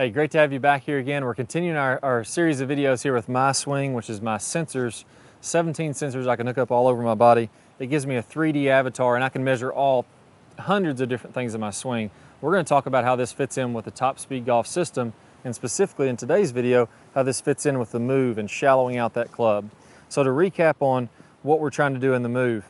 Hey, great to have you back here again. We're continuing our series of videos here with my swing, which is my sensors, 17 sensors I can hook up all over my body. It gives me a 3D avatar and I can measure all hundreds of different things in my swing. We're going to talk about how this fits in with the Top Speed Golf system, and specifically in today's video, how this fits in with the move and shallowing out that club. So to recap on what we're trying to do in the move,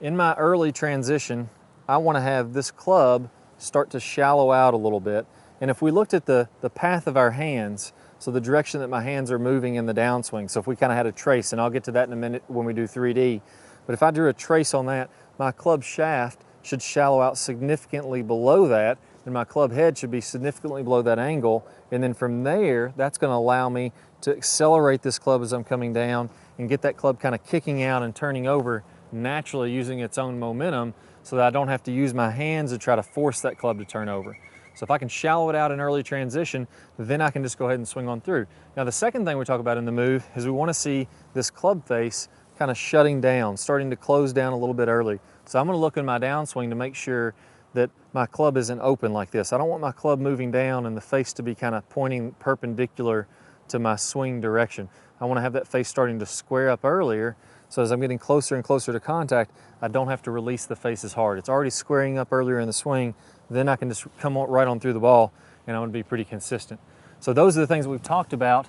in my early transition, I want to have this club start to shallow out a little bit. And if we looked at the path of our hands, so the direction that my hands are moving in the downswing, so if we kind of had a trace, and I'll get to that in a minute when we do 3D, but if I drew a trace on that, my club shaft should shallow out significantly below that, and my club head should be significantly below that angle. And then from there, that's going to allow me to accelerate this club as I'm coming down and get that club kind of kicking out and turning over naturally using its own momentum, so that I don't have to use my hands to try to force that club to turn over. So if I can shallow it out in early transition, then I can just go ahead and swing on through. Now the second thing we talk about in the move is we want to see this club face kind of shutting down, starting to close down a little bit early. So I'm going to look in my downswing to make sure that my club isn't open like this. I don't want my club moving down and the face to be kind of pointing perpendicular to my swing direction. I want to have that face starting to square up earlier, so as I'm getting closer and closer to contact, I don't have to release the face as hard. It's already squaring up earlier in the swing, then I can just come right on through the ball and I'm going to be pretty consistent. So those are the things that we've talked about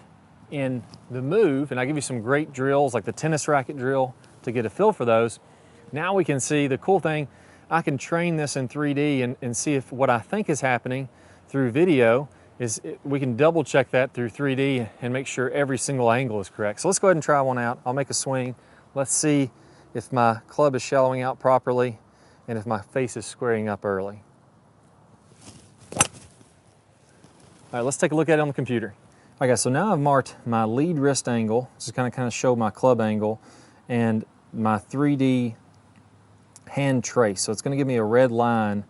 in the move, and I give you some great drills like the tennis racket drill to get a feel for those. Now we can see the cool thing, I can train this in 3D and see if what I think is happening through video is we can double check that through 3D and make sure every single angle is correct. So let's go ahead and try one out. I'll make a swing. Let's see if my club is shallowing out properly and if my face is squaring up early. All right, let's take a look at it on the computer. Okay, so now I've marked my lead wrist angle, just kind of show my club angle, and my 3D hand trace. So it's going to give me a red line,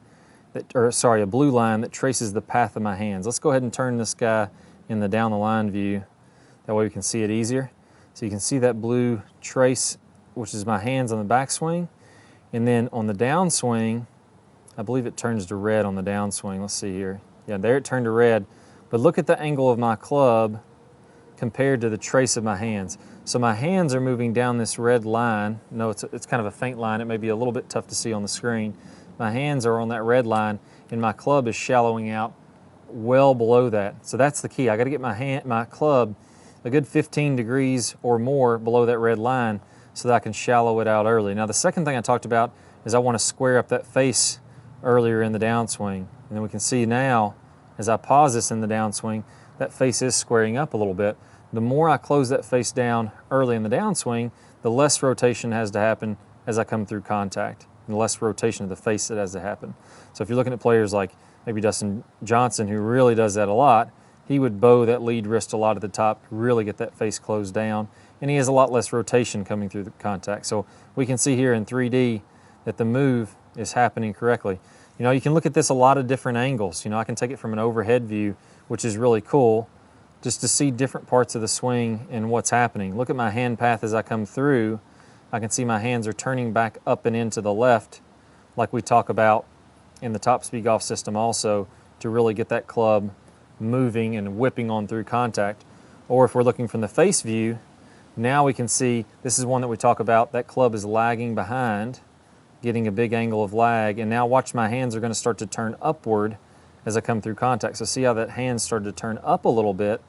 a blue line that traces the path of my hands. Let's go ahead and turn this guy in the down the line view. That way we can see it easier. So you can see that blue trace, which is my hands on the backswing. And then on the downswing, I believe it turns to red on the downswing. Let's see here. Yeah, there it turned to red. But look at the angle of my club compared to the trace of my hands. So my hands are moving down this red line. No, it's kind of a faint line. It may be a little bit tough to see on the screen. My hands are on that red line, and my club is shallowing out well below that. So that's the key. I got to get my club a good 15 degrees or more below that red line so that I can shallow it out early. Now the second thing I talked about is I want to square up that face earlier in the downswing. And then we can see now, as I pause this in the downswing, that face is squaring up a little bit. The more I close that face down early in the downswing, the less rotation has to happen as I come through contact, and the less rotation of the face that has to happen. So if you're looking at players like maybe Dustin Johnson, who really does that a lot, he would bow that lead wrist a lot at the top, really get that face closed down, and he has a lot less rotation coming through the contact. So we can see here in 3D that the move is happening correctly. You know, you can look at this a lot of different angles. You know, I can take it from an overhead view, which is really cool, just to see different parts of the swing and what's happening. Look at my hand path as I come through. I can see my hands are turning back up and into the left, like we talk about in the Top Speed Golf system also, to really get that club moving and whipping on through contact. Or if we're looking from the face view, now we can see, this is one that we talk about, that club is lagging behind, getting a big angle of lag, and now watch my hands are going to start to turn upward as I come through contact. So see how that hand started to turn up a little bit,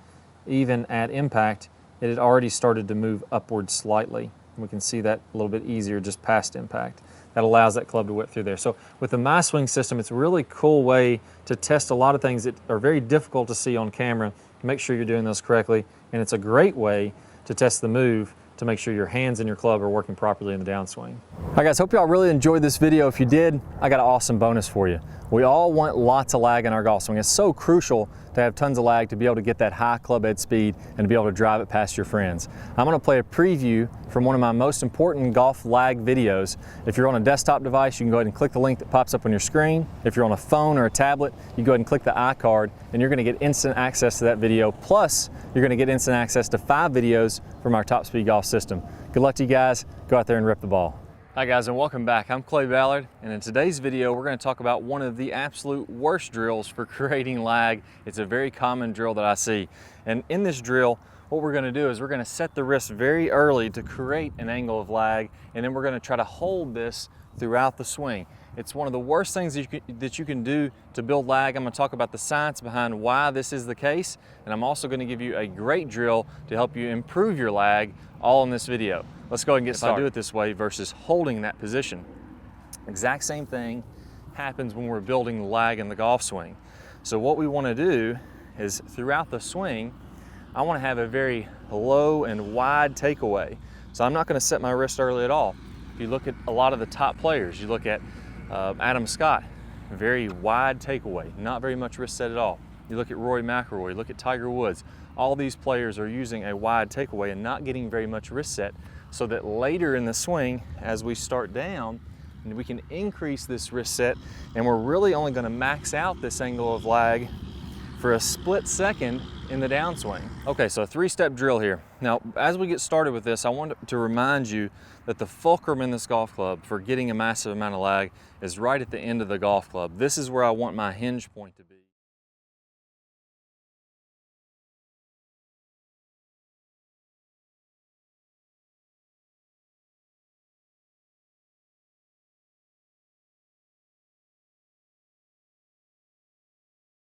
even at impact, it had already started to move upward slightly. We can see that a little bit easier just past impact. That allows that club to whip through there. So with the My Swing system, it's a really cool way to test a lot of things that are very difficult to see on camera. Make sure you're doing those correctly, and it's a great way to test the move to make sure your hands and your club are working properly in the downswing. All right guys, hope y'all really enjoyed this video. If you did, I got an awesome bonus for you. We all want lots of lag in our golf swing. It's so crucial to have tons of lag to be able to get that high club head speed and to be able to drive it past your friends. I'm going to play a preview from one of my most important golf lag videos. If you're on a desktop device, you can go ahead and click the link that pops up on your screen. If you're on a phone or a tablet, you go ahead and click the iCard, and you're going to get instant access to that video. Plus, you're going to get instant access to 5 videos from our Top Speed Golf system. Good luck to you guys. Go out there and rip the ball. Hi guys, and welcome back. I'm Clay Ballard, and in today's video we're going to talk about one of the absolute worst drills for creating lag. It's a very common drill that I see, and in this drill what we're going to do is we're going to set the wrist very early to create an angle of lag, and then we're going to try to hold this throughout the swing. It's one of the worst things that you can do to build lag. I'm going to talk about the science behind why this is the case, and I'm also going to give you a great drill to help you improve your lag, all in this video. Let's go ahead and get started. If I do it this way versus holding that position, exact same thing happens when we're building lag in the golf swing. So what we want to do is throughout the swing, I want to have a very low and wide takeaway. So I'm not going to set my wrist early at all. If you look at a lot of the top players, you look at Adam Scott, very wide takeaway, not very much wrist set at all. You look at Rory McIlroy, look at Tiger Woods. All these players are using a wide takeaway and not getting very much wrist set, so that later in the swing, as we start down, we can increase this wrist set, and we're really only going to max out this angle of lag for a split second in the downswing. Okay, so a three-step drill here. Now, as we get started with this, I want to remind you that the fulcrum in this golf club for getting a massive amount of lag is right at the end of the golf club. This is where I want my hinge point to be.